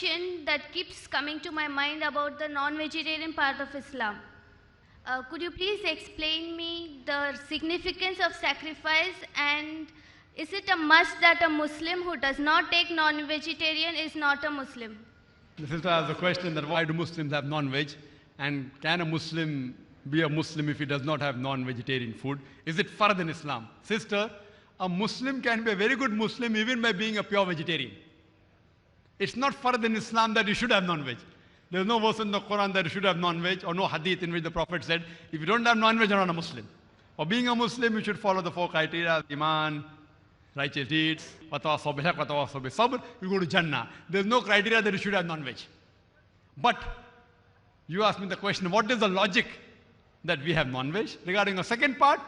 question that keeps coming to my mind about the non-vegetarian part of Islam. Could you please explain me the significance of sacrifice, and is it a must that a Muslim who does not take non-vegetarian is not a Muslim? The sister has a question that why do Muslims have non-veg, and can a Muslim be a Muslim if he does not have non-vegetarian food? Is it fard in Islam? Sister, a Muslim can be a very good Muslim even by being a pure vegetarian. It's not fard in Islam that you should have non-veg. There's no verse in the Quran that you should have non-veg, or no hadith in which the Prophet said, if you don't have non-veg, you're not a Muslim. For being a Muslim, you should follow the 4 criteria: Iman, righteous deeds, watawassaw bil haqq, watawassaw bis sabr, you go to Jannah. There's no criteria that you should have non-veg. But you asked me the question, what is the logic that we have non-veg? Regarding the second part,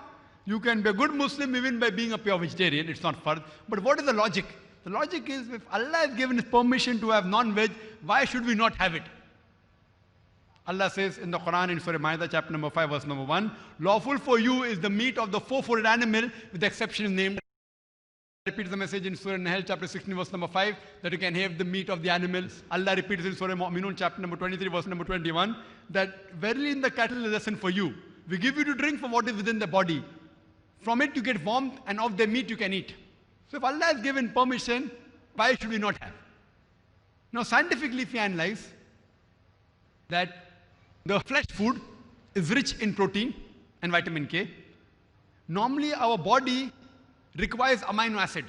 you can be a good Muslim even by being a pure vegetarian. It's not fard. But what is the logic? The logic is, if Allah has given His permission to have non-veg, why should we not have it? Allah says in the Quran in Surah Ma'idah, chapter number 5, verse number 1, lawful for you is the meat of the 4-footed animal, with the exception named. Repeats the message in Surah Nahl, chapter 16, verse number 5, that you can have the meat of the animals. Allah repeats in Surah Mu'minun, chapter number 23, verse number 21, that verily in the cattle is a lesson for you. We give you to drink from what is within the body. From it you get warmth, and of the meat you can eat. So if Allah has given permission, why should we not have? Now scientifically, if we analyze that the flesh food is rich in protein and vitamin K, normally our body requires amino acid,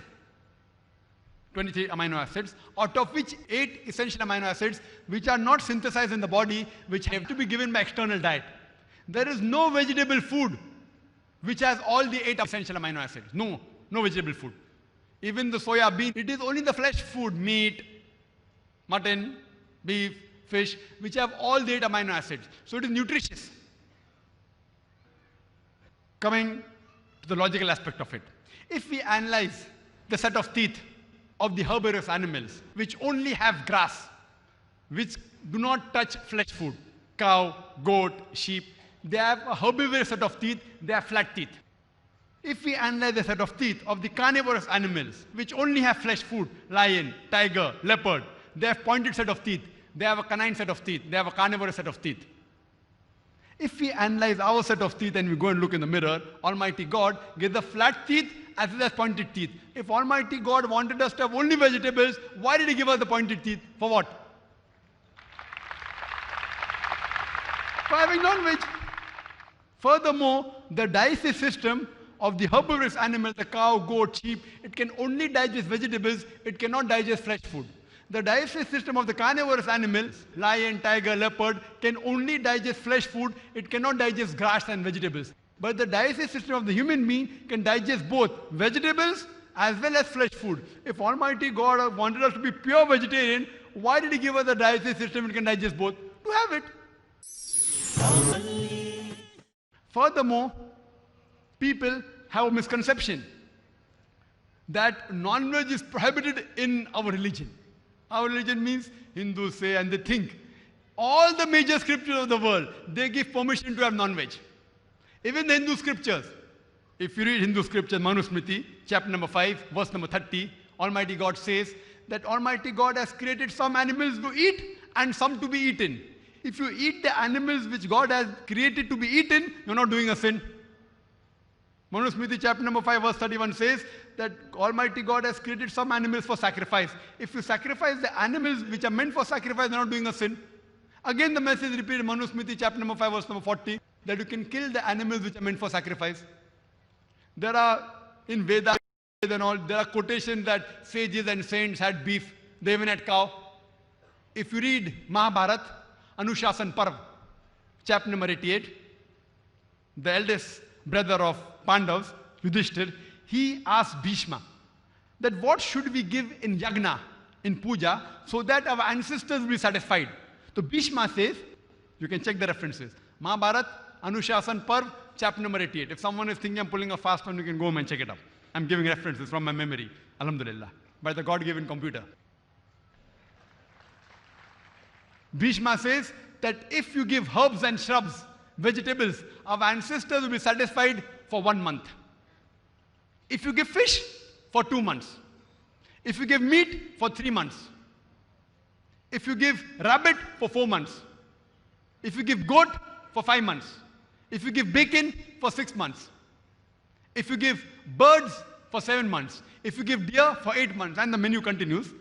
23 amino acids, out of which 8 essential amino acids which are not synthesized in the body, which have to be given by external diet. There is no vegetable food which has all the 8 essential amino acids. No vegetable food. Even the soya bean, it is only the flesh food, meat, mutton, beef, fish, which have all the 8 amino acids. So it is nutritious. Coming to the logical aspect of it. If we analyze the set of teeth of the herbivorous animals, which only have grass, which do not touch flesh food, cow, goat, sheep, they have a herbivorous set of teeth, they have flat teeth. If we analyze the set of teeth of the carnivorous animals, which only have flesh food, lion, tiger, leopard, they have pointed set of teeth, they have a canine set of teeth, they have a carnivorous set of teeth. If we analyze our set of teeth and we go and look in the mirror, Almighty God gives the flat teeth as well as pointed teeth. If Almighty God wanted us to have only vegetables, why did He give us the pointed teeth? For what? For having non-veg. Furthermore, the digestive system of the herbivorous animal, the cow, goat, sheep, it can only digest vegetables, it cannot digest fresh food. The digestive system of the carnivorous animals, lion, tiger, leopard, can only digest fresh food, it cannot digest grass and vegetables. But the digestive system of the human being can digest both vegetables as well as fresh food. If Almighty God wanted us to be pure vegetarian, why did He give us a digestive system that can digest both? To have it. Furthermore, people have a misconception that non-veg is prohibited in our religion. Our religion means Hindus say and they think. All the major scriptures of the world, they give permission to have non-veg. Even the Hindu scriptures. If you read Hindu scriptures, Manusmriti, chapter number 5, verse number 30, Almighty God says that Almighty God has created some animals to eat and some to be eaten. If you eat the animals which God has created to be eaten, you're not doing a sin. Manusmriti chapter number 5 verse 31 says that Almighty God has created some animals for sacrifice. If you sacrifice the animals which are meant for sacrifice, you're not doing a sin. Again the message repeated in Manusmriti chapter number 5 verse number 40 that you can kill the animals which are meant for sacrifice. There are in Vedas and all, there are quotations that sages and saints had beef, they even had cow. If you read Mahabharat, Anushasan Parv, chapter number 88, the eldest brother of Pandavas, Yudhishthir, he asked Bhishma that what should we give in Yagna, in Puja, so that our ancestors will be satisfied. So Bhishma says, you can check the references, Mahabharat, Anushasan Parv, chapter number 88. If someone is thinking I'm pulling a fast one, you can go home and check it up. I'm giving references from my memory, Alhamdulillah, by the God-given computer. Bhishma says that if you give herbs and shrubs, vegetables, our ancestors will be satisfied for 1 month. If you give fish, for 2 months. If you give meat, for 3 months. If you give rabbit for 4 months, if you give goat for 5 months, if you give bacon for 6 months, if you give birds for 7 months, if you give deer for 8 months, and the menu continues,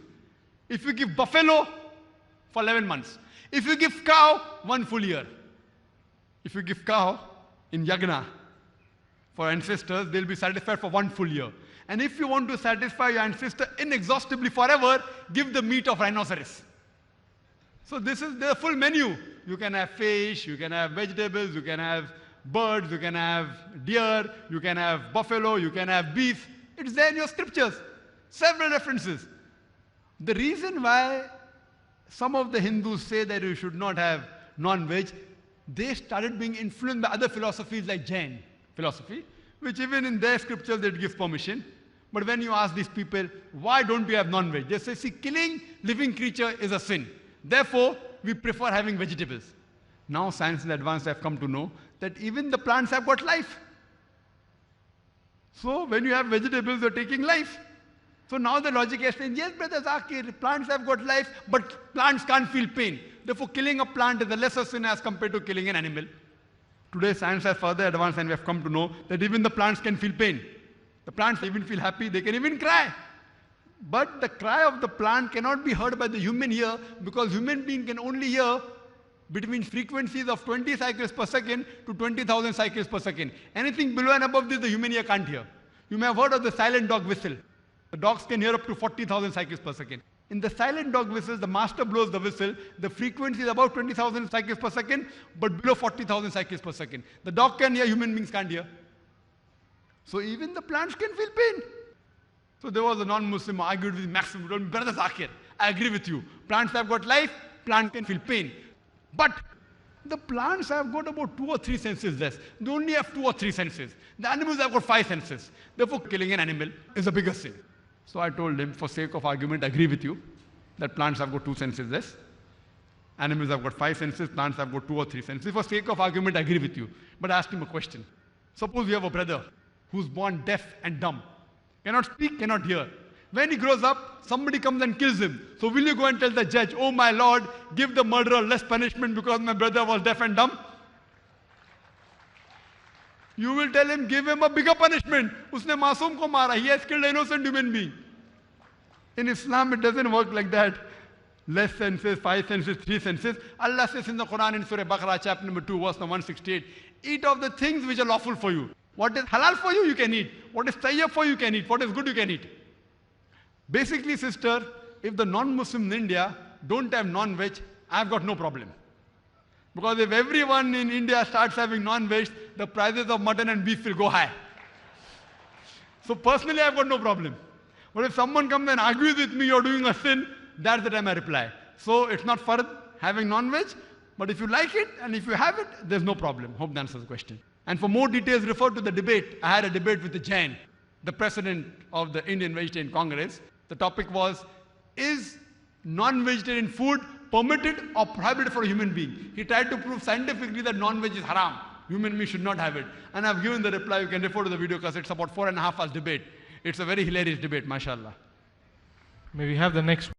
if you give buffalo for 11 months, if you give cow 1 full year, if you give cow in yagna for ancestors, they'll be satisfied for 1 full year. And if you want to satisfy your ancestor inexhaustibly forever, give the meat of rhinoceros. So this is the full menu. You can have fish, you can have vegetables, you can have birds, you can have deer, you can have buffalo, you can have beef. It's there in your scriptures. Several references. The reason why some of the Hindus say that you should not have non-veg, they started being influenced by other philosophies like Jain philosophy, which even in their scriptures it gives permission. But when you ask these people, why don't you have non-veg? They say, see, killing living creature is a sin. Therefore, we prefer having vegetables. Now science and advance have come to know that even the plants have got life. So when you have vegetables, you're taking life. So now the logic is saying, yes, brother Zakir, plants have got life, but plants can't feel pain. Therefore, killing a plant is a lesser sin as compared to killing an animal. Today, science has further advanced and we have come to know that even the plants can feel pain. The plants even feel happy, they can even cry. But the cry of the plant cannot be heard by the human ear because human being can only hear between frequencies of 20 cycles per second to 20,000 cycles per second. Anything below and above this, the human ear can't hear. You may have heard of the silent dog whistle. The dogs can hear up to 40,000 cycles per second. In the silent dog whistles, the master blows the whistle. The frequency is about 20,000 cycles per second, but below 40,000 cycles per second. The dog can hear, human beings can't hear. So even the plants can feel pain. So there was a non-Muslim who argued with Maxim, told me, brother Zakir, I agree with you. Plants have got life, plants can feel pain. But the plants have got about 2 or 3 senses less. They only have 2 or 3 senses. The animals have got 5 senses. Therefore, killing an animal is a bigger sin. So I told him, for sake of argument, I agree with you that plants have got 2 senses less. Animals have got 5 senses, plants have got 2 or 3 senses. For sake of argument, I agree with you. But I asked him a question. Suppose you have a brother who's born deaf and dumb. Cannot speak, cannot hear. When he grows up, somebody comes and kills him. So will you go and tell the judge, oh my lord, give the murderer less punishment because my brother was deaf and dumb? You will tell him, give him a bigger punishment. Usne masoom ko mara. He has killed an innocent human being. In Islam, it doesn't work like that. Less senses, 5 senses, 3 senses. Allah says in the Quran in Surah Baqarah, chapter number 2, verse number 168, eat of the things which are lawful for you. What is halal for you, you can eat. What is tayyib for you, you can eat. What is good, you can eat. Basically, sister, if the non-Muslims in India don't have non-veg, I've got no problem. Because if everyone in India starts having non-veg, the prices of mutton and beef will go high. So personally, I've got no problem. But if someone comes and argues with me, you're doing a sin, that's the time I reply. So it's not fard having non-veg, but if you like it and if you have it, there's no problem. Hope that answers the question. And for more details, refer to the debate. I had a debate with the Jain, the president of the Indian Vegetarian Congress. The topic was, is non-vegetarian food permitted or prohibited for a human being? He tried to prove scientifically that non-veg is haram. Human beings should not have it. And I've given the reply. You can refer to the video because it's about 4.5 hours debate. It's a very hilarious debate, mashallah. May we have the next one?